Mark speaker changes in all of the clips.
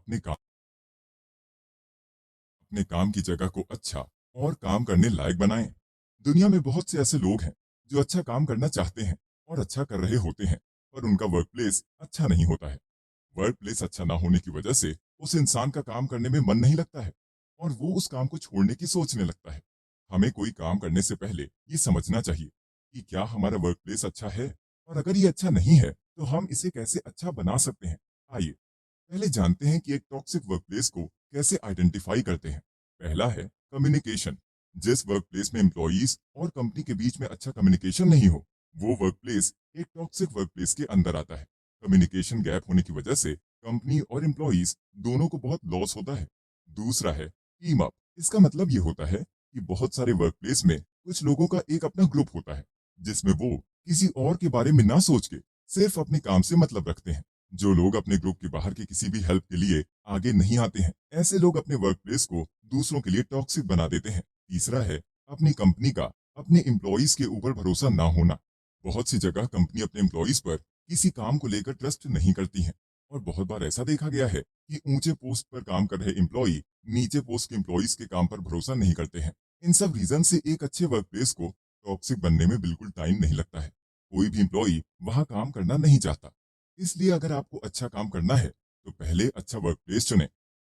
Speaker 1: अपने काम की जगह को अच्छा और काम करने लायक बनाएं। दुनिया में बहुत से ऐसे लोग हैं जो अच्छा काम करना चाहते हैं और अच्छा कर रहे होते हैं, पर उनका वर्क प्लेस अच्छा नहीं होता है। वर्क प्लेस अच्छा ना होने की वजह से उस इंसान का काम करने में मन नहीं लगता है और वो उस काम को छोड़ने की सोचने लगता है। हमें कोई काम करने से पहले ये समझना चाहिए कि क्या हमारा वर्क प्लेस अच्छा है, और अगर ये अच्छा नहीं है तो हम इसे कैसे अच्छा बना सकते हैं। आइए पहले जानते हैं कि एक टॉक्सिक वर्कप्लेस को कैसे आइडेंटिफाई करते हैं। पहला है कम्युनिकेशन। जिस वर्कप्लेस में एम्प्लॉयज और कंपनी के बीच में अच्छा कम्युनिकेशन नहीं हो, वो वर्कप्लेस एक टॉक्सिक वर्कप्लेस के अंदर आता है। कम्युनिकेशन गैप होने की वजह से कंपनी और एम्प्लॉयज दोनों को बहुत लॉस होता है। दूसरा है टीम अप। इसका मतलब ये होता है कि बहुत सारे वर्कप्लेस में कुछ लोगों का एक अपना ग्रुप होता है, जिसमें वो किसी और के बारे में ना सोच के सिर्फ अपने काम से मतलब रखते हैं। जो लोग अपने ग्रुप के बाहर की किसी भी हेल्प के लिए आगे नहीं आते हैं, ऐसे लोग अपने वर्क प्लेस को दूसरों के लिए टॉक्सिक बना देते हैं। तीसरा है अपनी कंपनी का अपने एम्प्लॉयज के ऊपर भरोसा ना होना। बहुत सी जगह कंपनी अपने एम्प्लॉयज पर किसी काम को लेकर ट्रस्ट नहीं करती है, और बहुत बार ऐसा देखा गया है कि ऊंचे पोस्ट पर काम कर रहे एम्प्लॉय नीचे पोस्ट के एम्प्लॉयज के काम पर भरोसा नहीं करते हैं। इन सब रीजन से एक अच्छे वर्क प्लेस को टॉक्सिक बनने में बिल्कुल टाइम नहीं लगता है। कोई भी एम्प्लॉय वहां काम करना नहीं चाहता। इसलिए अगर आपको अच्छा काम करना है तो पहले अच्छा वर्क प्लेस चुनें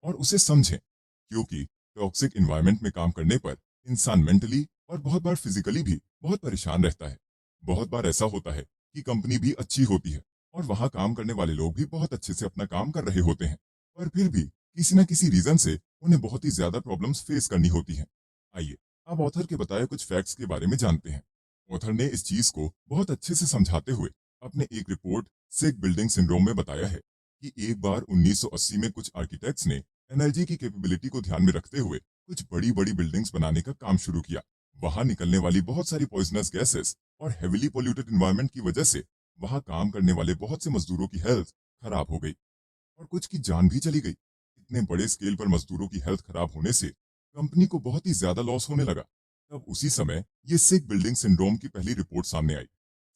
Speaker 1: और उसे समझें, क्योंकि टॉक्सिक इन्वायरमेंट में काम करने पर इंसान मेंटली और बहुत बार फिजिकली भी बहुत परेशान रहता है। बहुत बार ऐसा होता है कि कंपनी भी अच्छी होती है और वहां काम करने वाले लोग भी बहुत अच्छे से अपना काम कर रहे होते हैं, पर फिर भी किसी न किसी रीजन से उन्हें बहुत ही ज्यादा प्रॉब्लम्स फेस करनी होती हैं। आइए अब ऑथर के बताए कुछ फैक्ट्स के बारे में जानते हैं। ऑथर ने इस चीज को बहुत अच्छे से समझाते हुए अपने एक रिपोर्ट सिक बिल्डिंग सिंड्रोम में बताया है कि एक बार 1980 में कुछ आर्किटेक्ट्स ने एनर्जी की कैपेबिलिटी को ध्यान में रखते हुए कुछ बड़ी बड़ी बिल्डिंग्स बनाने का काम शुरू किया। वहां निकलने वाली बहुत सारी पॉइजनस गैसेस और हेविली पोल्यूटेड एनवायरनमेंट की वजह से वहां काम करने वाले बहुत से मजदूरों की हेल्थ खराब हो गई और कुछ की जान भी चली गई। इतने बड़े स्केल पर मजदूरों की हेल्थ खराब होने से कंपनी को बहुत ही ज्यादा लॉस होने लगा। तब उसी समय ये सिक बिल्डिंग सिंड्रोम की पहली रिपोर्ट सामने आई।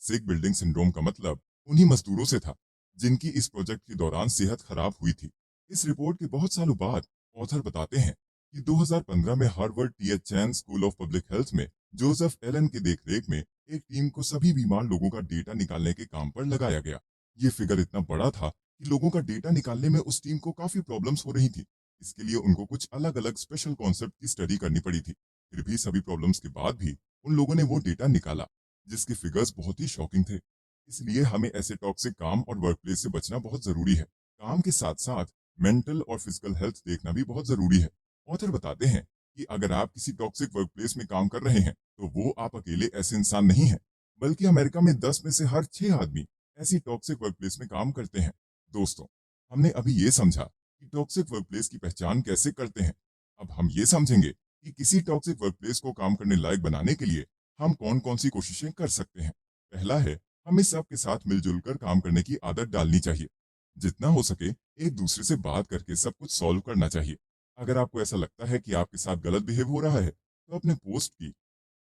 Speaker 1: सिक बिल्डिंग सिंड्रोम का मतलब उन्हीं मजदूरों से था जिनकी इस प्रोजेक्ट के दौरान सेहत खराब हुई थी। इस रिपोर्ट के बहुत सालों बाद ऑथर बताते हैं कि 2015 में Harvard TH. Chain school of public health में जोसेफ एलन की देखरेख में एक टीम को सभी बीमार लोगों का डेटा निकालने के काम पर लगाया गया। ये फिगर इतना बड़ा था कि लोगों का डेटा निकालने में उस टीम को काफी प्रॉब्लम्स हो रही थी। इसके लिए उनको कुछ अलग अलग स्पेशल कॉन्सेप्ट की स्टडी करनी पड़ी थी। फिर भी सभी प्रॉब्लम्स के बाद भी उन लोगों ने वो डेटा निकाला, जिसके फिगर्स बहुत ही शॉकिंग थे। इसलिए हमें ऐसे टॉक्सिक काम और वर्कप्लेस से बचना बहुत जरूरी है। काम के साथ साथ मेंटल और फिजिकल हेल्थ देखना भी बहुत जरूरी है। ऑथर बताते हैं कि अगर आप किसी टॉक्सिक वर्कप्लेस में काम कर रहे हैं तो वो आप अकेले ऐसे इंसान नहीं हैं, बल्कि अमेरिका में 10 में से हर 6 आदमी ऐसी टॉक्सिक वर्कप्लेस में काम करते हैं। दोस्तों, हमने अभी ये समझा कि टॉक्सिक वर्कप्लेस की पहचान कैसे करते हैं। अब हम ये समझेंगे कि किसी टॉक्सिक वर्कप्लेस को काम करने लायक बनाने के लिए हम कौन कौन सी कोशिशें कर सकते हैं। पहला है, हमें सबके साथ मिलजुल कर काम करने की आदत डालनी चाहिए। जितना हो सके एक दूसरे से बात करके सब कुछ सॉल्व करना चाहिए। अगर आपको ऐसा लगता है कि आपके साथ गलत बिहेव हो रहा है तो अपने पोस्ट की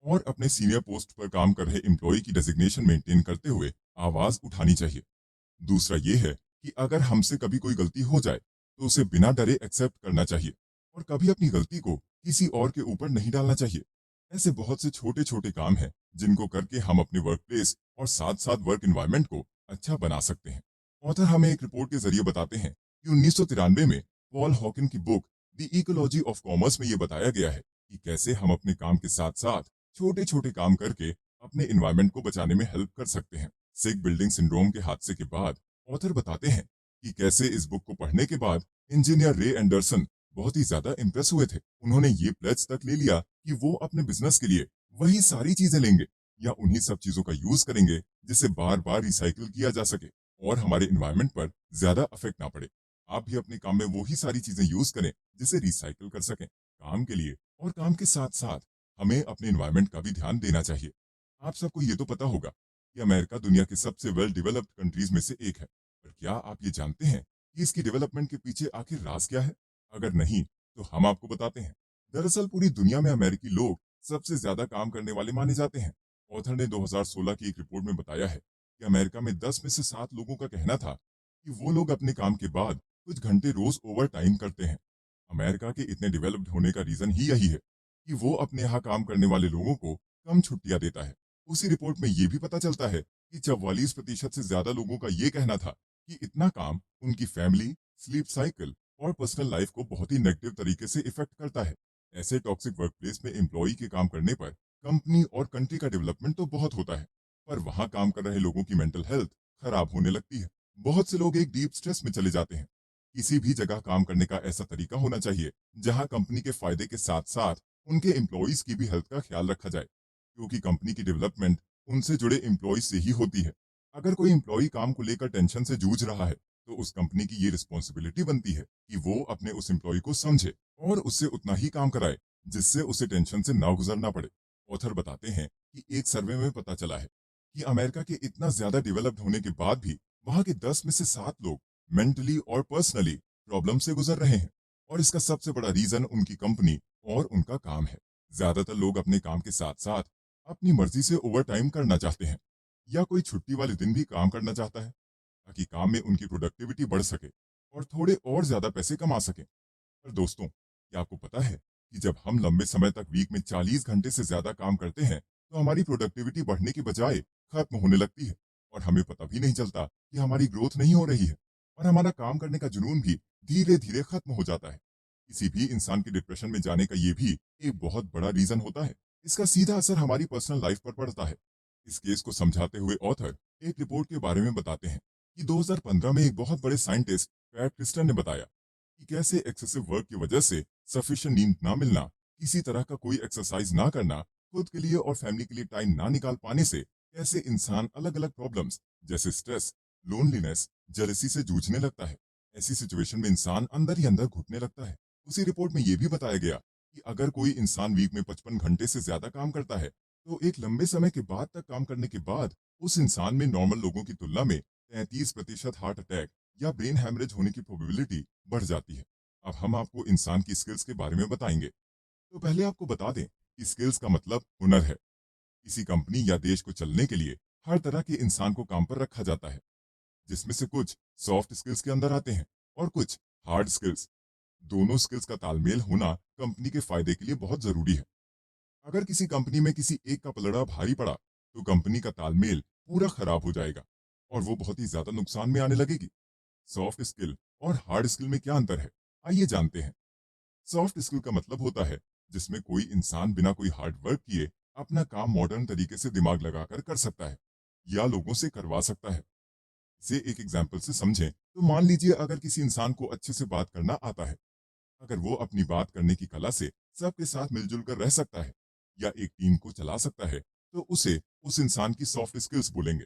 Speaker 1: और अपने सीनियर पोस्ट पर काम कर रहे एम्प्लॉय की डेजिग्नेशन मेंटेन करते हुए आवाज उठानी चाहिए। दूसरा ये है कि अगर हमसे कभी कोई गलती हो जाए तो उसे बिना डरे एक्सेप्ट करना चाहिए और कभी अपनी गलती को किसी और के ऊपर नहीं डालना चाहिए। ऐसे बहुत से छोटे छोटे काम हैं जिनको करके हम अपने वर्क प्लेस और साथ साथ वर्क एनवायरनमेंट को अच्छा बना सकते हैं। ऑथर हमें एक रिपोर्ट के जरिए बताते हैं कि 1993 में पॉल हॉकिन की book the ecology of commerce में ये बताया गया है कि कैसे हम अपने काम के साथ साथ छोटे छोटे काम करके अपने एनवायरनमेंट को बचाने में हेल्प कर सकते हैं। सिक बिल्डिंग सिंड्रोम के हादसे के बाद ऑथर बताते हैं कि कैसे इस बुक को पढ़ने के बाद इंजीनियर रे एंडरसन बहुत ही ज्यादा इम्प्रेस हुए थे। उन्होंने ये प्लेज तक ले लिया कि वो अपने बिजनेस के लिए वही सारी चीजें लेंगे या उन्हीं सब चीजों का यूज करेंगे जिसे बार बार रिसाइकिल किया जा सके और हमारे एनवायरनमेंट पर ज्यादा अफेक्ट ना पड़े। आप भी अपने काम में वही सारी चीजें यूज करें जिसे रिसाइकिल कर सकें। काम के लिए और काम के साथ साथ हमें अपने एनवायरनमेंट का भी ध्यान देना चाहिए। आप सबको ये तो पता होगा कि अमेरिका दुनिया के सबसे वेल डेवलप्ड कंट्रीज में से एक है, पर क्या आप ये जानते हैं कि इसकी डेवलपमेंट के पीछे आखिर राज क्या है? अगर नहीं तो हम आपको बताते हैं। दरअसल पूरी दुनिया में अमेरिकी लोग सबसे ज्यादा काम करने वाले माने जाते हैं। ऑथर ने 2016 की एक रिपोर्ट में बताया है कि अमेरिका में 10 में से 7 लोगों का कहना था कि वो लोग अपने काम के बाद कुछ घंटे रोज ओवर टाइम करते हैं। अमेरिका के इतने डेवलप्ड होने का रीजन ही यही है कि वो अपने यहाँ काम करने वाले लोगों को कम छुट्टियां देता है। उसी रिपोर्ट में ये भी पता चलता है कि 44% से ज्यादा लोगों का ये कहना था कि इतना काम उनकी फैमिली, स्लीप साइकिल और पर्सनल लाइफ को बहुत ही नेगेटिव तरीके से इफेक्ट करता है। ऐसे टॉक्सिक वर्कप्लेस में एम्प्लॉई के काम करने पर कंपनी और कंट्री का डेवलपमेंट तो बहुत होता है, पर वहां काम कर रहे लोगों की मेंटल हेल्थ खराब होने लगती है। बहुत से लोग एक डीप स्ट्रेस में चले जाते हैं। किसी भी जगह काम करने का ऐसा तरीका होना चाहिए जहां कंपनी के फायदे के साथ साथ उनके एम्प्लॉइज की भी हेल्थ का ख्याल रखा जाए, क्योंकि कंपनी की डेवलपमेंट उनसे जुड़े एम्प्लॉइज से ही होती है। अगर कोई एम्प्लॉय काम को लेकर टेंशन से जूझ रहा है, तो उस कंपनी की ये रिस्पॉन्सिबिलिटी बनती है कि वो अपने उस एम्प्लॉय को समझे और उससे उतना ही काम कराए जिससे उसे टेंशन से ना गुजरना पड़े। ऑथर बताते हैं कि एक सर्वे में पता चला है कि अमेरिका के इतना ज्यादा डेवलप्ड होने के बाद भी वहां के 10 में से 7 लोग मेंटली और पर्सनली प्रॉब्लम से गुजर रहे हैं, और इसका सबसे बड़ा रीजन उनकी कंपनी और उनका काम है। ज्यादातर लोग अपने काम के साथ साथ अपनी मर्जी से ओवर टाइम करना चाहते हैं या कोई छुट्टी वाले दिन भी काम करना चाहता है ताकि काम में उनकी प्रोडक्टिविटी बढ़ सके और थोड़े और ज्यादा पैसे कमा सकें। पर दोस्तों, क्या आपको पता है कि जब हम लंबे समय तक वीक में 40 घंटे से ज्यादा काम करते हैं तो हमारी प्रोडक्टिविटी बढ़ने की बजाय खत्म होने लगती है, और हमें पता भी नहीं चलता कि हमारी ग्रोथ नहीं हो रही है, और हमारा काम करने का जुनून भी धीरे धीरे खत्म हो जाता है। किसी भी इंसान के डिप्रेशन में जाने का ये भी एक बहुत बड़ा रीजन होता है। इसका सीधा असर हमारी पर्सनल लाइफ पर पड़ता है। इस केस को समझाते हुए ऑथर एक रिपोर्ट के बारे में बताते हैं कि 2015 में एक बहुत बड़े साइंटिस्ट पैट क्रिस्टन ने बताया कि कैसे एक्सेसिव वर्क की वजह से सफिशिएंट नींद ना मिलना, किसी तरह का कोई एक्सरसाइज ना करना, खुद के लिए और फैमिली के लिए टाइम ना निकाल पाने से कैसे इंसान अलग अलग प्रॉब्लम्स जैसे स्ट्रेस, लोनलीनेस, जेलसी से जूझने लगता है। ऐसी सिचुएशन में इंसान अंदर ही अंदर घुटने लगता है। उसी रिपोर्ट में यह भी बताया गया कि अगर कोई इंसान वीक में 55 घंटे से ज्यादा काम करता है, तो एक लंबे समय के बाद तक काम करने के बाद उस इंसान में नॉर्मल लोगों की तुलना में 33% हार्ट अटैक या ब्रेन हैमरेज होने की प्रोबेबिलिटी बढ़ जाती है। अब हम आपको इंसान की स्किल्स के बारे में बताएंगे। तो पहले आपको बता दें कि स्किल्स का मतलब हुनर है। किसी कंपनी या देश को चलने के लिए हर तरह के इंसान को काम पर रखा जाता है, जिसमें से कुछ सॉफ्ट स्किल्स के अंदर आते हैं और कुछ हार्ड स्किल्स। दोनों स्किल्स का तालमेल होना कंपनी के फायदे के लिए बहुत जरूरी है। अगर किसी कंपनी में किसी एक का पलड़ा भारी पड़ा, तो कंपनी का तालमेल पूरा खराब हो जाएगा और वो बहुत ही ज्यादा नुकसान में आने लगेगी। सॉफ्ट स्किल और हार्ड स्किल में क्या अंतर है, आइए जानते हैं। सॉफ्ट स्किल का मतलब होता है जिसमें कोई इंसान बिना कोई हार्ड वर्क किए अपना काम मॉडर्न तरीके से दिमाग लगाकर कर सकता है या लोगों से करवा सकता है। इसे एक एग्जाम्पल से समझें तो मान लीजिए अगर किसी इंसान को अच्छे से बात करना आता है, अगर वो अपनी बात करने की कला से सबके साथ मिलजुल कर रह सकता है या एक टीम को चला सकता है, तो उसे उस इंसान की सॉफ्ट स्किल्स बोलेंगे।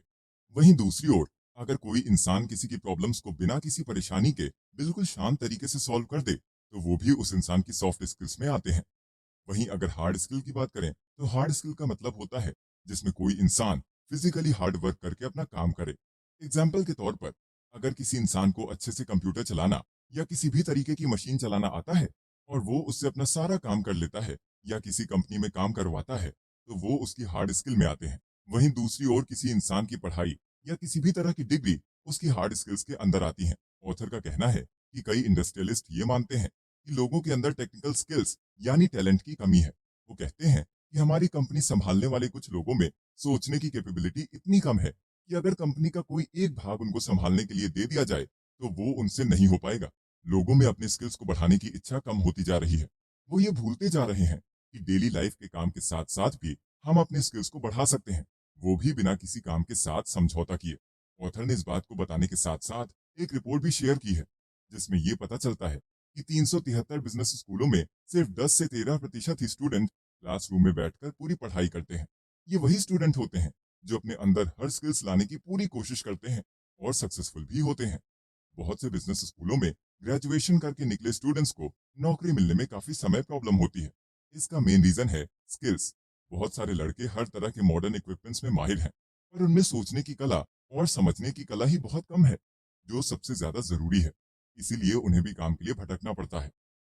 Speaker 1: वहीं दूसरी ओर, अगर कोई इंसान किसी की प्रॉब्लम्स को बिना किसी परेशानी के बिल्कुल शांत तरीके से सॉल्व कर दे, तो वो भी उस इंसान की सॉफ्ट स्किल्स में आते हैं। वहीं अगर हार्ड स्किल की बात करें, तो हार्ड स्किल का मतलब होता है जिसमें कोई इंसान फिजिकली हार्ड वर्क करके अपना काम करे। एग्जाम्पल के तौर पर, अगर किसी इंसान को अच्छे से कंप्यूटर चलाना या किसी भी तरीके की मशीन चलाना आता है और वो उससे अपना सारा काम कर लेता है या किसी कंपनी में काम करवाता है, तो वो उसकी हार्ड स्किल में आते हैं। वहीं दूसरी ओर किसी इंसान की पढ़ाई या किसी भी तरह की डिग्री उसकी हार्ड स्किल्स के अंदर आती हैं। ऑथर का कहना है कि कई इंडस्ट्रियलिस्ट ये मानते हैं कि लोगों के अंदर टेक्निकल स्किल्स यानी टैलेंट की कमी है। वो कहते हैं कि हमारी कंपनी संभालने वाले कुछ लोगों में सोचने की कैपेबिलिटी इतनी कम है कि अगर कंपनी का कोई एक भाग उनको संभालने के लिए दे दिया जाए, तो वो उनसे नहीं हो पाएगा। लोगों में अपने स्किल्स को बढ़ाने की इच्छा कम होती जा रही है। वो ये भूलते जा रहे हैं कि डेली लाइफ के काम के साथ साथ भी हम अपने स्किल्स को बढ़ा सकते हैं, वो भी बिना किसी काम के साथ समझौता किए। ऑथर ने इस बात को बताने के साथ साथ एक रिपोर्ट भी शेयर की है, जिसमें ये पता चलता है कि 373 बिजनेस स्कूलों में सिर्फ 10 से 13% ही स्टूडेंट क्लासरूम में बैठकर पूरी पढ़ाई करते हैं। ये वही स्टूडेंट होते हैं जो अपने अंदर हर स्किल्स लाने की पूरी कोशिश करते हैं और सक्सेसफुल भी होते हैं। बहुत से बिजनेस स्कूलों में ग्रेजुएशन करके निकले स्टूडेंट्स को नौकरी मिलने में काफी समय प्रॉब्लम होती है। इसका मेन रीजन है स्किल्स। बहुत सारे लड़के हर तरह के मॉडर्न इक्विपमेंट्स में माहिर हैं, पर उनमें सोचने की कला और समझने की कला ही बहुत कम है, जो सबसे ज्यादा जरूरी है। इसीलिए उन्हें भी काम के लिए भटकना पड़ता है।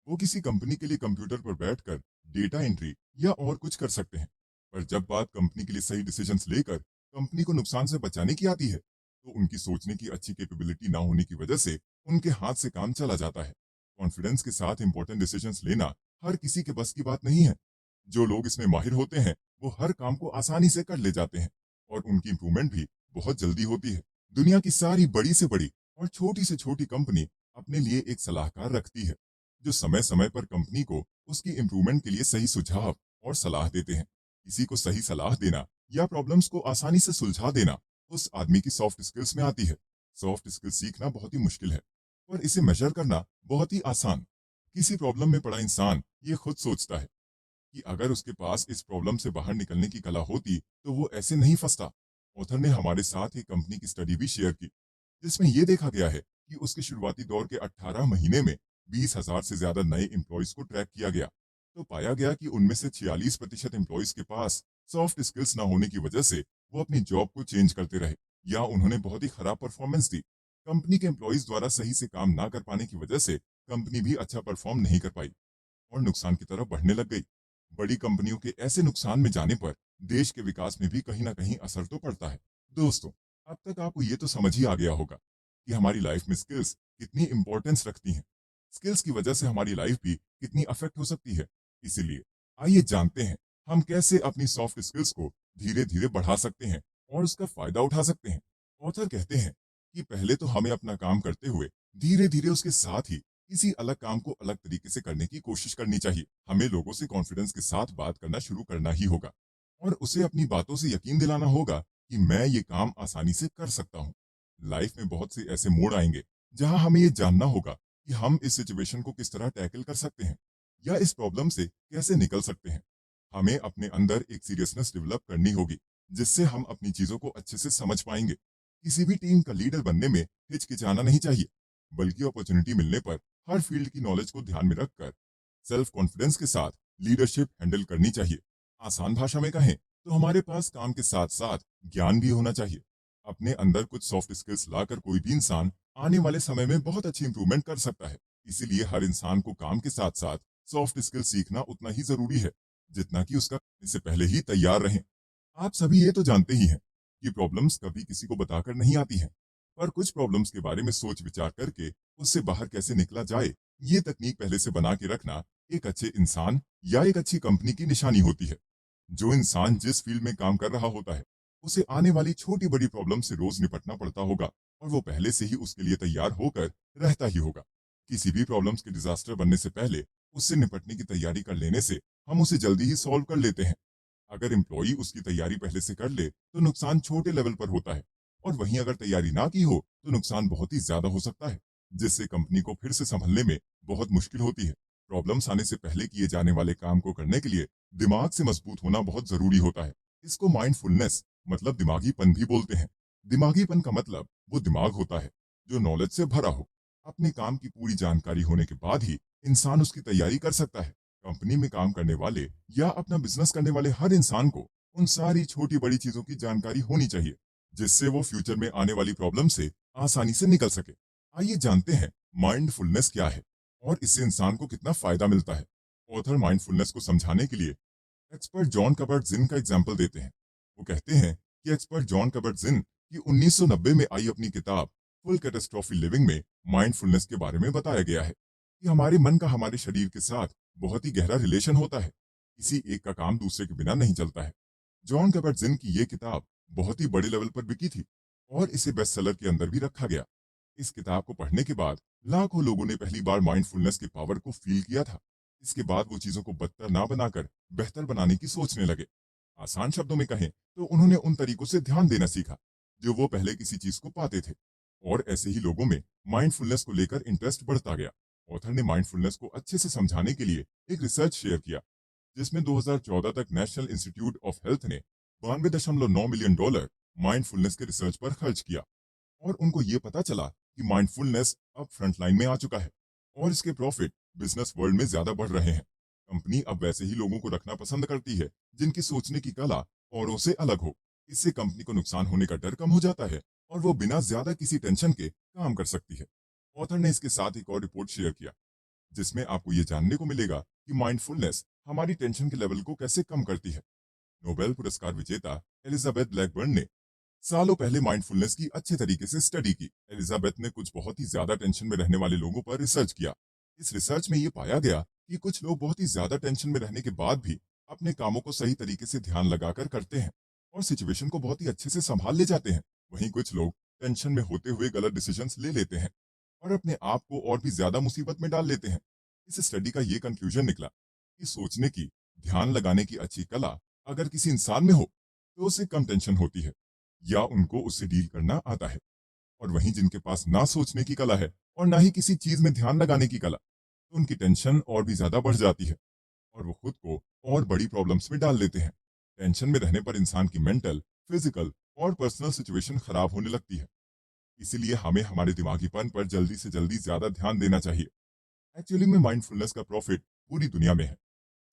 Speaker 1: वो किसी कंपनी के लिए कंप्यूटर पर बैठकर डेटा एंट्री या और कुछ कर सकते हैं, पर जब बात कंपनी के लिए सही डिसीजंस लेकर कंपनी को नुकसान से बचाने की आती है, तो उनकी सोचने की अच्छी कैपेबिलिटी ना होने की वजह से उनके हाथ से काम चला जाता है। कॉन्फिडेंस के साथ इंपॉर्टेंट डिसीजंस लेना हर किसी के बस की बात नहीं है। जो लोग इसमें माहिर होते हैं वो हर काम को आसानी से कर ले जाते हैं और उनकी इंप्रूवमेंट भी बहुत जल्दी होती है। दुनिया की सारी बड़ी से बड़ी और छोटी से छोटी कंपनी अपने लिए एक सलाहकार रखती है जो समय समय पर कंपनी को उसकी इंप्रूवमेंट के लिए सही सुझाव और सलाह देते हैं। किसी को सही सलाह देना या प्रॉब्लम्स को आसानी से सुलझा देना उस आदमी की सॉफ्ट स्किल्स में आती है। सॉफ्ट स्किल्स सीखना बहुत ही मुश्किल है पर इसे मेजर करना बहुत ही आसान। किसी प्रॉब्लम में पड़ा इंसान ये खुद सोचता है कि अगर उसके पास इस प्रॉब्लम से बाहर निकलने की कला होती तो वो ऐसे नहीं फंसता। ऑथर ने हमारे साथ एक कंपनी की स्टडी भी शेयर की जिसमें यह देखा गया है कि उसके शुरुआती दौर के 18 महीने में 20,000 से ज्यादा नए एम्प्लॉयज को ट्रैक किया गया। तो पाया गया कि उनमें से 46% एम्प्लॉयज के पास सॉफ्ट स्किल्स ना होने की वजह से वो अपनी जॉब को चेंज करते रहे या उन्होंने बहुत ही खराब परफॉर्मेंस दी। कंपनी के एम्प्लॉयज द्वारा सही से काम ना कर पाने की वजह से कंपनी भी अच्छा परफॉर्म नहीं कर पाई और नुकसान की तरफ बढ़ने लग गई। बड़ी कंपनियों के ऐसे नुकसान में जाने पर देश के विकास में भी कहीं ना कहीं असर तो पड़ता है। दोस्तों, अब तक आपको ये तो समझ ही आ गया होगा कि हमारी लाइफ में स्किल्स कितनी इंपॉर्टेंस रखती हैं। स्किल्स की वजह से हमारी लाइफ भी कितनी अफेक्ट हो सकती है। इसीलिए आइए जानते हैं हम कैसे अपनी सॉफ्ट स्किल्स को धीरे धीरे बढ़ा सकते हैं और उसका फायदा उठा सकते हैं। ऑथर कहते हैं कि पहले तो हमें अपना काम करते हुए धीरे धीरे उसके साथ ही किसी अलग काम को अलग तरीके से करने की कोशिश करनी चाहिए। हमें लोगों से कॉन्फिडेंस के साथ बात करना शुरू करना ही होगा और उसे अपनी बातों से यकीन दिलाना होगा कि मैं ये काम आसानी से कर सकता हूँ। लाइफ में बहुत से ऐसे मोड़ आएंगे जहां हमें ये जानना होगा कि हम इस सिचुएशन को किस तरह टैकल कर सकते हैं या इस प्रॉब्लम से कैसे निकल सकते हैं। हमें अपने अंदर एक सीरियसनेस डेवलप करनी होगी जिससे हम अपनी चीजों को अच्छे से समझ पाएंगे। किसी भी टीम का लीडर बनने में हिचकिचाना नहीं चाहिए बल्कि अपॉर्चुनिटी मिलने पर हर फील्ड की नॉलेज को ध्यान में रखकर सेल्फ कॉन्फिडेंस के साथ लीडरशिप हैंडल करनी चाहिए। आसान भाषा में कहें तो हमारे पास काम के साथ साथ ज्ञान भी होना चाहिए। अपने अंदर कुछ सॉफ्ट स्किल्स लाकर कोई भी इंसान आने वाले समय में बहुत अच्छी इंप्रूवमेंट कर सकता है। इसीलिए हर इंसान को काम के साथ साथ सॉफ्ट स्किल सीखना उतना ही जरूरी है जितना कि उसका इससे पहले ही तैयार रहें। आप सभी ये तो जानते ही हैं कि प्रॉब्लम्स कभी किसी को बताकर नहीं आती हैं, पर कुछ प्रॉब्लम्स के बारे में सोच विचार करके उससे बाहर कैसे निकला जाए, ये तकनीक पहले से बना के रखना एक अच्छे इंसान या एक अच्छी कंपनी की निशानी होती है। जो इंसान जिस फील्ड में काम कर रहा होता है उसे आने वाली छोटी बड़ी प्रॉब्लम से रोज निपटना पड़ता होगा और वो पहले से ही उसके लिए तैयार होकर रहता ही होगा। किसी भी प्रॉब्लम्स के डिजास्टर बनने से पहले उससे निपटने की तैयारी कर लेने से हम उसे जल्दी ही सॉल्व कर लेते हैं। अगर एम्प्लॉई उसकी तैयारी पहले से कर ले तो नुकसान छोटे लेवल पर होता है और वहीं अगर तैयारी ना की हो तो नुकसान बहुत ही ज्यादा हो सकता है जिससे कंपनी को फिर से संभलने में बहुत मुश्किल होती है। प्रॉब्लम्स आने से पहले किए जाने वाले काम को करने के लिए दिमाग से मजबूत होना बहुत जरूरी होता है। इसको माइंडफुलनेस मतलब दिमागीपन भी बोलते हैं। दिमागीपन का मतलब वो दिमाग होता है जो नॉलेज से भरा हो। अपने काम की पूरी जानकारी होने के बाद ही इंसान उसकी तैयारी कर सकता है। कंपनी में काम करने वाले या अपना बिजनेस करने वाले हर इंसान को उन सारी छोटी बड़ी चीजों की जानकारी होनी चाहिए जिससे वो फ्यूचर में आने वाली प्रॉब्लम से आसानी से निकल सके। आइए जानते हैं माइंडफुलनेस क्या है और इससे इंसान को कितना फायदा मिलता है। ऑथर माइंडफुलनेस को समझाने के लिए एक्सपर्ट जॉन कबर्ट जिन का एग्जाम्पल देते हैं। वो कहते हैं कि एक्सपर्ट जॉन कबर्ट जिन की 1990 में आई अपनी किताब फुल कैटास्ट्रॉफी लिविंग में माइंडफुलनेस के बारे में बताया गया है कि हमारे मन का हमारे शरीर के साथ बहुत ही गहरा रिलेशन होता है। किसी एक का काम दूसरे के बिना नहीं चलता है। जॉन कबर्ट जिन की ये किताब बहुत ही बड़े लेवल पर बिकी थी और इसे बेस्ट सेलर के अंदर भी रखा गया। इस किताब को पढ़ने के बाद लाखों लोगों ने पहली बार माइंडफुलनेस की पावर को फील किया था। इसके बाद वो चीजों को बदतर ना बनाकर बेहतर बनाने की सोचने लगे। आसान शब्दों में कहें तो उन्होंने उन तरीकों से ध्यान देना सीखा जो वो पहले किसी चीज को पाते थे और ऐसे ही लोगों में माइंडफुलनेस को लेकर इंटरेस्ट बढ़ता गया। ऑथर ने माइंडफुलनेस को अच्छे से समझाने के लिए एक रिसर्च शेयर किया जिसमें 2014 तक नेशनल इंस्टीट्यूट ऑफ हेल्थ ने 92.9 मिलियन डॉलर माइंडफुलनेस के रिसर्च पर खर्च किया और उनको ये पता चला कि माइंडफुलनेस अब फ्रंट लाइन में आ चुका है और इसके प्रॉफिट बिजनेस वर्ल्ड में ज्यादा बढ़ रहे हैं। कंपनी अब वैसे ही लोगों को रखना पसंद करती है जिनकी सोचने की कला औरों से अलग हो। इससे कंपनी को नुकसान होने का डर कम हो जाता है और वो बिना ज्यादा किसी टेंशन के काम कर सकती है। ऑथर ने इसके साथ एक और रिपोर्ट शेयर किया जिसमें आपको ये जानने को मिलेगा कि माइंडफुलनेस हमारी टेंशन के लेवल को कैसे कम करती है। नोबेल पुरस्कार विजेता एलिजाबेथ ब्लैकबर्न ने सालों पहले माइंडफुलनेस की अच्छे तरीके से स्टडी की। एलिजाबेथ ने कुछ बहुत ही ज्यादा टेंशन में रहने वाले लोगों पर रिसर्च किया। इस रिसर्च में ये पाया गया कि कुछ लोग बहुत ही ज्यादा टेंशन में रहने के बाद भी अपने कामों को सही तरीके से ध्यान लगाकर करते हैं और सिचुएशन को बहुत ही अच्छे से संभाल ले जाते हैं। वहीं कुछ लोग टेंशन में होते हुए गलत डिसीजंस ले लेते हैं और अपने आप को और भी ज्यादा मुसीबत में डाल लेते हैं। इस स्टडी का ये कंक्लूजन निकला कि सोचने की, ध्यान लगाने की अच्छी कला अगर किसी इंसान में हो तो उसे कम टेंशन होती है या उनको उससे डील करना आता है। और वहीं जिनके पास ना सोचने की कला है और ना ही किसी चीज में ध्यान लगाने की कला, तो उनकी टेंशन और भी ज्यादा बढ़ जाती है और वो खुद को और बड़ी प्रॉब्लम्स में डाल लेते हैं। टेंशन में रहने पर इंसान की मेंटल, फिजिकल और पर्सनल सिचुएशन खराब होने लगती है। इसीलिए हमें हमारे दिमागीपन पर जल्दी से जल्दी ज्यादा ध्यान देना चाहिए। एक्चुअली में माइंडफुलनेस का प्रॉफिट पूरी दुनिया में है।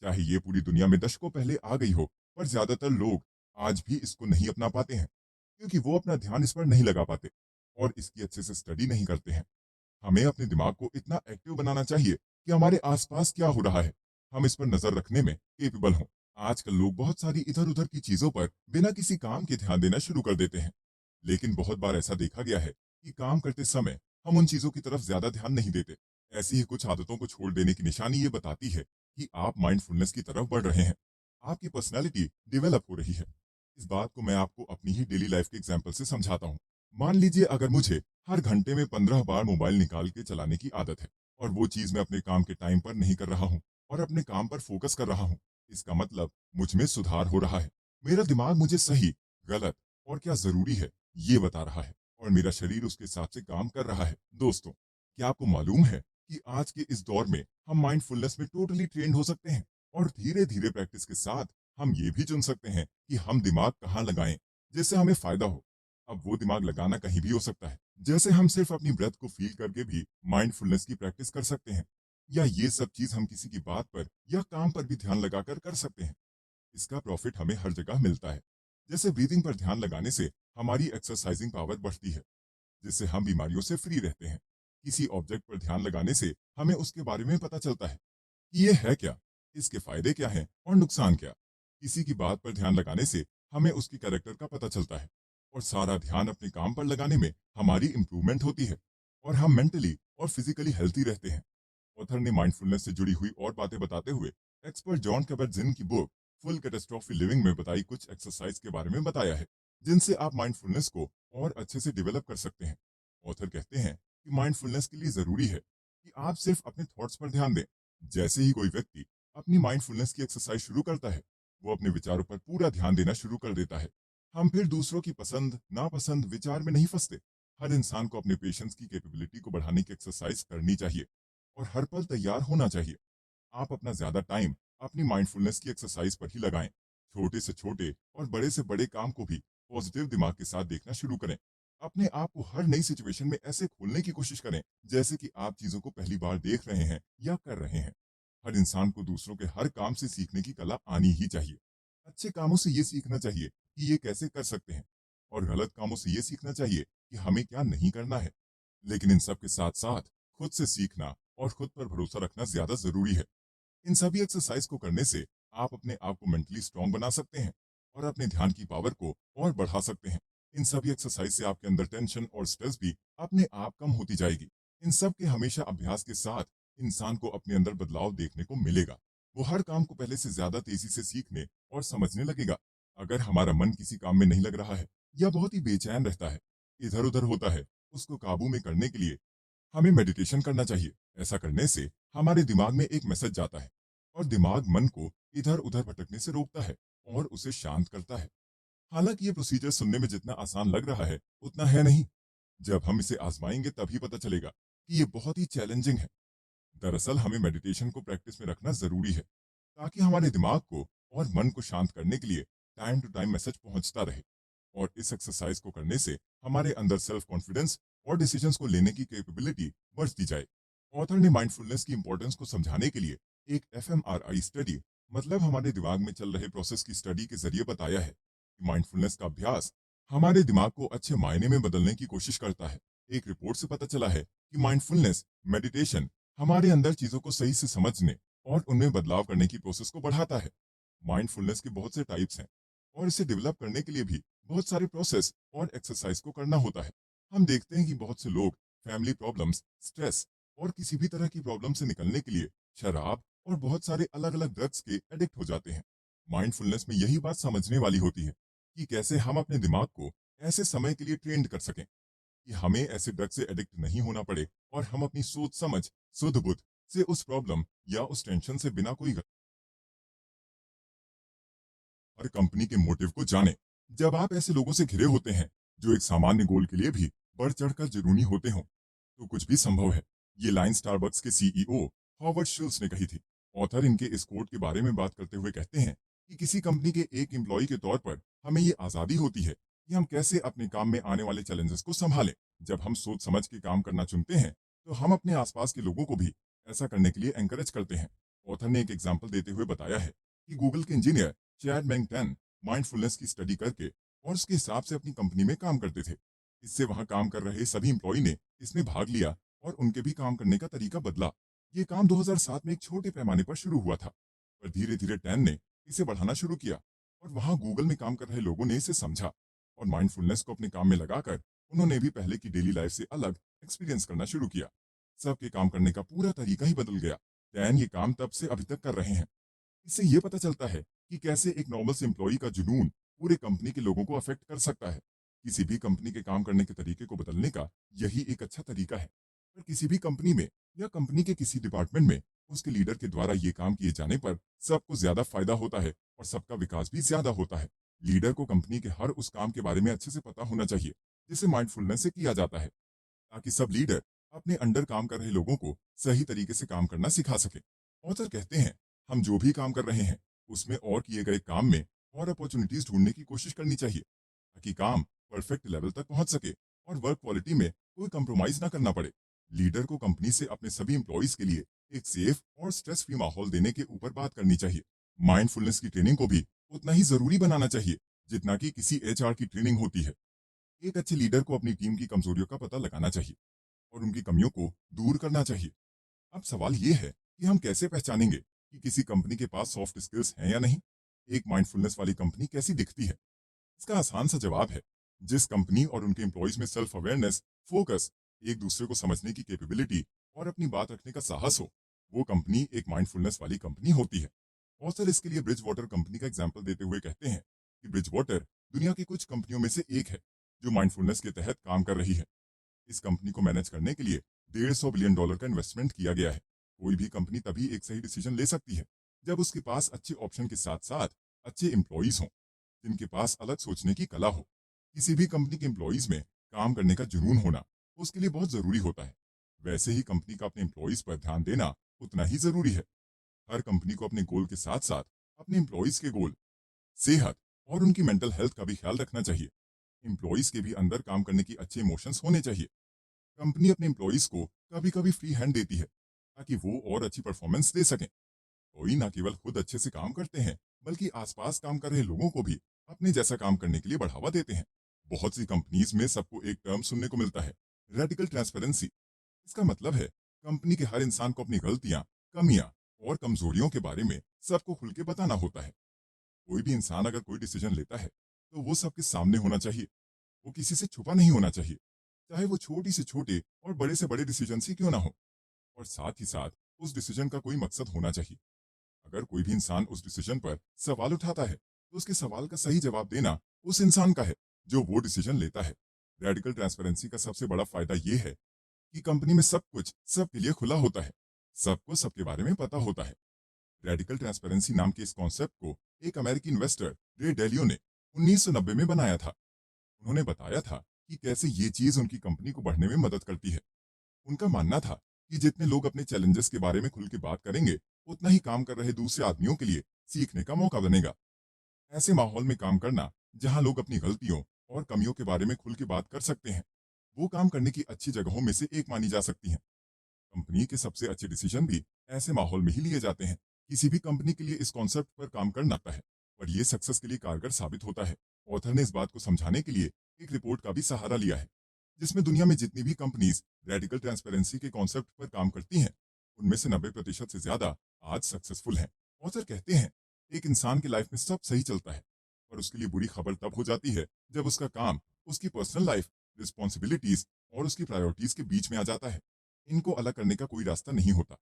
Speaker 1: चाहे ये पूरी दुनिया में दशकों पहले आ गई हो, पर ज्यादातर लोग आज भी इसको नहीं अपना पाते हैं क्योंकि वो अपना ध्यान इस पर नहीं लगा पाते और इसकी अच्छे से स्टडी नहीं करते हैं। हमें अपने दिमाग को इतना एक्टिव बनाना चाहिए कि हमारे आसपास क्या हो रहा है, हम इस पर नजर रखने में केपेबल हों। आजकल लोग बहुत सारी इधर-उधर की चीजों पर बिना किसी काम के ध्यान देना शुरू कर देते हैं। लेकिन बहुत बार ऐसा देखा गया है कि काम करते समय हम उन चीजों की तरफ ज्यादा ध्यान नहीं देते। ऐसी ही कुछ आदतों को छोड़ देने की निशानी ये बताती है कि आप माइंडफुलनेस की तरफ बढ़ रहे हैं। आपकी पर्सनैलिटी डेवलप हो रही है। इस बात को मैं आपको अपनी ही डेली लाइफ के एग्जाम्पल से समझाता हूँ। मान लीजिए अगर मुझे हर घंटे में 15 बार मोबाइल निकाल के चलाने की आदत है और वो चीज मैं अपने काम के टाइम पर नहीं कर रहा हूँ और अपने काम पर फोकस कर रहा हूँ, इसका मतलब मुझ में सुधार हो रहा है। मेरा दिमाग मुझे सही, गलत और क्या जरूरी है ये बता रहा है और मेरा शरीर उसके हिसाब से काम कर रहा है। दोस्तों, क्या आपको मालूम है कि आज के इस दौर में हम माइंडफुलनेस में टोटली ट्रेंड हो सकते हैं और धीरे धीरे प्रैक्टिस के साथ हम ये भी चुन सकते हैं कि हम दिमाग कहाँ लगाएं जिससे हमें फायदा हो। अब वो दिमाग लगाना कहीं भी हो सकता है, जैसे हम सिर्फ अपनी ब्रेथ को फील करके भी माइंडफुलनेस की प्रैक्टिस कर सकते हैं, या ये सब चीज हम किसी की बात पर या काम पर भी ध्यान लगाकर कर सकते हैं। इसका प्रॉफिट हमें हर जगह मिलता है। जैसे ब्रीदिंग पर ध्यान लगाने से हमारी एक्सरसाइजिंग पावर बढ़ती है, जिससे हम बीमारियों से फ्री रहते हैं। किसी ऑब्जेक्ट पर ध्यान लगाने से हमें उसके बारे में पता चलता है कि ये है क्या, इसके फायदे क्या हैं और नुकसान क्या। किसी की बात पर ध्यान लगाने से हमें उसकी कैरेक्टर का पता चलता है और सारा ध्यान अपने काम पर लगाने में हमारी इंप्रूवमेंट होती है और हम मेंटली और फिजिकली हेल्थी रहते हैं। ऑथर ने माइंडफुलनेस से जुड़ी हुई और बातें बताते हुए एक्सपर्ट जॉन कबर्ट-जिन की बुक फुल कैटास्ट्रॉफी लिविंग में बताई कुछ एक्सरसाइज के बारे में बताया है, जिनसे आप माइंडफुलनेस को और अच्छे से डेवलप कर सकते हैं। ऑथर कहते हैं कि माइंडफुलनेस के लिए जरूरी है कि आप सिर्फ अपने थॉट्स पर ध्यान दें। जैसे ही कोई व्यक्ति अपनी माइंडफुलनेस की एक्सरसाइज शुरू करता है, वो अपने विचारों पर पूरा ध्यान देना शुरू कर देता है। हम फिर दूसरों की पसंद नापसंद विचार में नहीं फंसते। हर इंसान को अपने पेशेंस की कैपेबिलिटी को बढ़ाने की एक्सरसाइज करनी चाहिए और हर पल तैयार होना चाहिए। आप अपना ज्यादा टाइम अपनी माइंडफुलनेस की एक्सरसाइज पर ही लगाएं। छोटे से छोटे और बड़े से बड़े काम को भी पॉजिटिव दिमाग के साथ देखना शुरू करें। अपने आप को हर नई सिचुएशन में ऐसे खोलने की कोशिश करें जैसे कि आप चीजों को पहली बार देख रहे हैं या कर रहे हैं। हर इंसान को दूसरों के हर काम से सीखने की कला आनी ही चाहिए। अच्छे कामों से ये सीखना चाहिए कि ये कैसे कर सकते हैं और गलत कामों से ये सीखना चाहिए कि हमें क्या नहीं करना है। लेकिन इन सब के साथ साथ खुद से सीखना और खुद पर भरोसा रखना ज्यादा जरूरी है। इन सभी एक्सरसाइज को करने से आप अपने आप को मेंटली स्ट्रांग बना सकते हैं और अपने ध्यान की पावर को और बढ़ा सकते हैं। इन सभी एक्सरसाइज से आपके अंदर टेंशन और स्ट्रेस भी अपने आप कम होती जाएगी। इन सब के हमेशा अभ्यास के साथ इंसान को अपने अंदर बदलाव देखने को मिलेगा। वो हर काम को पहले से ज्यादा तेजी से सीखने और समझने लगेगा। अगर हमारा मन किसी काम में नहीं लग रहा है या बहुत ही बेचैन रहता है, इधर उधर होता है, उसको काबू में करने के लिए हमें मेडिटेशन करना चाहिए। ऐसा करने से हमारे दिमाग में एक मैसेज जाता है और दिमाग मन को इधर उधर भटकने से रोकता है और उसे शांत करता है। हालांकि ये प्रोसीजर सुनने में जितना आसान लग रहा है उतना है नहीं। जब हम इसे आजमाएंगे तभी पता चलेगा कि ये बहुत ही चैलेंजिंग है। दरअसल हमें मेडिटेशन को प्रैक्टिस में रखना जरूरी है ताकि हमारे दिमाग को और मन को शांत करने के लिए टाइम टू टाइम मैसेज पहुंचता रहे। और इस एक्सरसाइज को करने से हमारे अंदर सेल्फ कॉन्फिडेंस और डिसीजंस को लेने की कैपेबिलिटी बढ़ती जाए। ऑथर ने माइंडफुलनेस की इंपॉर्टेंस को समझाने के लिए एक एफएमआरआई स्टडी, मतलब हमारे दिमाग में चल रहे प्रोसेस की स्टडी के जरिए बताया है कि माइंडफुलनेस का अभ्यास हमारे दिमाग को अच्छे मायने में बदलने की कोशिश करता है। एक रिपोर्ट से पता चला है कि माइंडफुलनेस मेडिटेशन हमारे अंदर चीजों को सही से समझने और उनमें बदलाव करने की प्रोसेस को बढ़ाता है। माइंडफुलनेस के बहुत से टाइप्स हैं और इसे डेवलप करने के लिए भी बहुत सारे प्रोसेस और एक्सरसाइज को करना होता है। हम देखते हैं कि बहुत से लोग फैमिली प्रॉब्लम्स, स्ट्रेस और किसी भी तरह की प्रॉब्लम से निकलने के लिए शराब और बहुत सारे अलग अलग ड्रग्स के एडिक्ट हो जाते हैं। माइंडफुलनेस में यही बात समझने वाली होती है कि कैसे हम अपने दिमाग को ऐसे समय के लिए ट्रेंड कर सकें कि हमें ऐसे ड्रग से एडिक्ट नहीं होना पड़े और हम अपनी सोच समझ, शुद्ध बुद्ध से उस प्रॉब्लम या उस टेंशन से बिना कोई हर कंपनी के मोटिव को जाने। जब आप ऐसे लोगों से घिरे होते हैं जो एक सामान्य गोल के लिए भी बढ़ चढ़कर जुनूनी होते हों, तो कुछ भी संभव है। ये लाइन स्टारबक्स के सीईओ हॉवर्ड शुल्स ने कही थी। ऑथर इनके इस कोट के बारे में बात करते हुए कहते हैं कि किसी कंपनी के एक एम्प्लॉय के तौर पर हमें ये आज़ादी होती है कि हम कैसे अपने काम में आने वाले चैलेंजेस को संभालें। जब हम सोच समझ के काम करना चुनते हैं, तो हम अपने आसपास के लोगों को भी ऐसा करने के लिए एनकरेज करते हैं। ऑथर ने एक एग्जाम्पल देते हुए बताया है कि गूगल के इंजीनियर चैड मैंगटन माइंडफुलनेस की स्टडी करके और उसके हिसाब से अपनी कंपनी में काम करते थे। इससे वहां काम कर रहे सभी एम्प्लॉय ने इसमें भाग लिया और उनके भी काम करने का तरीका बदला। ये काम 2007 में एक छोटे पैमाने पर शुरू हुआ था, पर धीरे धीरे टैन ने इसे बढ़ाना शुरू किया और वहां गूगल में काम कर रहे लोगों ने इसे समझा और माइंडफुलनेस को अपने काम में लगाकर उन्होंने भी पहले की डेली लाइफ से अलग एक्सपीरियंस करना शुरू किया। सबके काम करने का पूरा तरीका ही बदल गया। टैन ये काम तब से अभी तक कर रहे हैं। इससे ये पता चलता है कि कैसे एक नॉर्मल से एम्प्लॉई का जुनून पूरे कंपनी के लोगों को अफेक्ट कर सकता है। किसी भी कंपनी के काम करने के तरीके को बदलने का यही एक अच्छा तरीका है। पर किसी भी कंपनी में या कंपनी के किसी डिपार्टमेंट में उसके लीडर के द्वारा ये काम किए जाने पर सबको ज्यादा फायदा होता है और सबका विकास भी ज्यादा होता है। लीडर को कंपनी के हर उस काम के बारे में अच्छे से पता होना चाहिए जिसे माइंडफुलनेस से किया जाता है, ताकि सब लीडर अपने अंडर काम कर रहे लोगों को सही तरीके से काम करना सिखा सके। ऑथर कहते हैं, हम जो भी काम कर रहे हैं उसमें और किए गए काम में और अपॉर्चुनिटीज ढूंढने की कोशिश करनी चाहिए ताकि काम परफेक्ट लेवल तक पहुंच सके और वर्क क्वालिटी में कोई कंप्रोमाइज ना करना पड़े। लीडर को कंपनी से अपने सभी एम्प्लॉइज के लिए एक सेफ और स्ट्रेस फ्री माहौल देने के ऊपर बात करनी चाहिए। माइंडफुलनेस की ट्रेनिंग को भी उतना ही जरूरी बनाना चाहिए जितना कि किसी एचआर की ट्रेनिंग होती है। एक अच्छे लीडर को अपनी टीम की कमजोरियों का पता लगाना चाहिए और उनकी कमियों को दूर करना चाहिए। अब सवाल ये है कि हम कैसे पहचानेंगे कि किसी कंपनी के पास सॉफ्ट स्किल्स हैं या नहीं। एक माइंडफुलनेस वाली कंपनी कैसी दिखती है? इसका आसान सा जवाब है, जिस कंपनी और उनके एम्प्लॉइज में सेल्फ अवेयरनेस, फोकस, एक दूसरे को समझने की कैपेबिलिटी और अपनी बात रखने का साहस हो, वो कंपनी एक माइंडफुलनेस वाली कंपनी होती है। ऑथर इसके लिए ब्रिज वाटर कंपनी का एग्जाम्पल देते हुए कहते हैं कि ब्रिज वाटर दुनिया की कुछ कंपनियों में से एक है जो माइंडफुलनेस के तहत काम कर रही है। इस कंपनी को मैनेज करने के लिए $150 बिलियन का इन्वेस्टमेंट किया गया है। कोई भी कंपनी तभी एक सही डिसीजन ले सकती है जब उसके पास अच्छे ऑप्शन के साथ साथ अच्छे एम्प्लॉइज हों जिनके पास अलग सोचने की कला हो। किसी भी कंपनी के एम्प्लॉइज में काम करने का जुनून होना उसके लिए बहुत जरूरी होता है। वैसे ही कंपनी का अपने एम्प्लॉइज पर ध्यान देना उतना ही जरूरी है। हर कंपनी को अपने गोल के साथ साथ अपने एम्प्लॉइज के गोल, सेहत और उनकी मेंटल हेल्थ का भी ख्याल रखना चाहिए। एम्प्लॉइज के भी अंदर काम करने की अच्छे इमोशंस होने चाहिए। कंपनी अपने एम्प्लॉइज को कभी कभी फ्री हैंड देती है ताकि वो और अच्छी परफॉर्मेंस दे सकें। कोई ना केवल खुद अच्छे से काम करते हैं बल्कि आसपास काम कर रहे लोगों को भी अपने जैसा काम करने के लिए बढ़ावा देते हैं। बहुत सी कंपनीज में सबको एक टर्म सुनने को मिलता है, रेडिकल ट्रांसपेरेंसी। इसका मतलब है कंपनी के हर इंसान को अपनी गलतियां, कमियां और कमजोरियों के बारे में सबको खुल के बताना होता है। कोई भी इंसान अगर कोई डिसीजन लेता है तो वो सबके सामने होना चाहिए। वो किसी से छुपा नहीं होना चाहिए, चाहे वो छोटी से छोटे और बड़े से बड़े डिसीजन ही क्यों ना हो। और साथ ही साथ उस डिसीजन का कोई मकसद होना चाहिए। अगर कोई भी इंसान उस डिसीजन पर सवाल उठाता है तो उसके सवाल का सही जवाब देना उस इंसान का है जो वो डिसीजन लेता है। रेडिकल ट्रांसपेरेंसी का सबसे बड़ा फायदा ये है कि कंपनी में सब कुछ सबके लिए खुला होता है, सबको सबके बारे में पता होता है। रेडिकल ट्रांसपेरेंसी नाम के इस कॉन्सेप्ट को एक अमेरिकी इन्वेस्टर रे डेलियो ने 1990 में बनाया था। उन्होंने बताया था कि कैसे ये चीज उनकी कंपनी को बढ़ने में मदद करती है। उनका मानना था कि जितने लोग अपने चैलेंजेस के बारे में खुल के बात करेंगे, उतना ही काम कर रहे दूसरे आदमियों के लिए सीखने का मौका बनेगा। ऐसे माहौल में काम करना जहां लोग अपनी गलतियों और कमियों के बारे में खुल के बात कर सकते हैं, वो काम करने की अच्छी जगहों में से एक मानी जा सकती है। कंपनी के सबसे अच्छे डिसीजन भी ऐसे माहौल में ही लिए जाते हैं। किसी भी कंपनी के लिए इस कॉन्सेप्ट पर काम करना है, पर यह सक्सेस के लिए कारगर साबित होता है। ऑथर ने इस बात को समझाने के लिए एक रिपोर्ट का भी सहारा लिया है, जिसमें दुनिया में जितनी भी कंपनीज रेडिकल ट्रांसपेरेंसी के कॉन्सेप्ट पर काम करती हैं, उनमें से 90% से ज्यादा आज सक्सेसफुल हैं। ऑथर कहते हैं, एक इंसान की लाइफ में सब सही चलता है, और उसके लिए बुरी खबर तब हो जाती है जब उसका काम उसकी पर्सनल लाइफ, रिस्पॉन्सिबिलिटीज और उसकी प्रायोरिटीज के बीच में आ जाता है। इनको अलग करने का कोई रास्ता नहीं होता।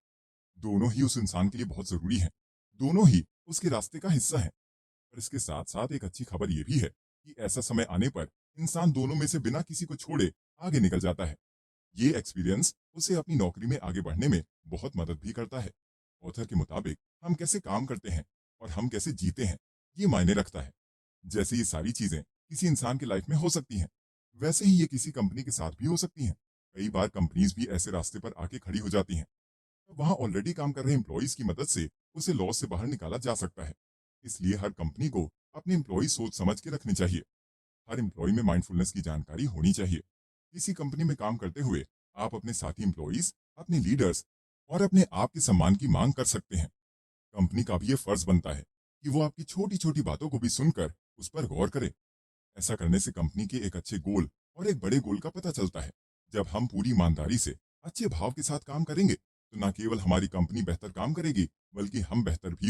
Speaker 1: दोनों ही उस इंसान के लिए बहुत जरूरी हैं। दोनों ही उसके रास्ते का हिस्सा हैं। और इसके साथ साथ एक अच्छी खबर यह भी है कि ऐसा समय आने पर इंसान दोनों में से बिना किसी को छोड़े आगे निकल जाता है। ये एक्सपीरियंस उसे अपनी नौकरी में आगे बढ़ने में बहुत मदद भी करता है। ऑथर के मुताबिक हम कैसे काम करते हैं और हम कैसे जीते हैं, ये मायने रखता है। जैसे ये सारी चीजें किसी इंसान की लाइफ में हो सकती हैं, वैसे ही ये किसी कंपनी के साथ भी हो सकती हैं। कई बार कंपनीज भी ऐसे रास्ते पर आके खड़ी हो जाती हैं। तो वहां ऑलरेडी काम कर रहे एम्प्लॉयज की मदद से उसे लॉस से बाहर निकाला जा सकता है। इसलिए हर कंपनी को अपने एम्प्लॉय सोच समझ के रखने चाहिए। हर एम्प्लॉय में माइंडफुलनेस की जानकारी होनी चाहिए। किसी कंपनी में काम करते हुए आप अपने साथी एम्प्लॉयज, अपने लीडर्स और अपने आप के सम्मान की मांग कर सकते हैं। कंपनी का भी ये फर्ज बनता है कि वो आपकी छोटी छोटी बातों को भी सुनकर उस पर गौर करे। ऐसा करने से कंपनी के एक अच्छे गोल और एक बड़े गोल का पता चलता है। जब हम पूरी ईमानदारी से अच्छे भाव के साथ काम करेंगे तो न केवल हमारी कंपनी बेहतर काम करेगी, बल्कि हम बेहतर भी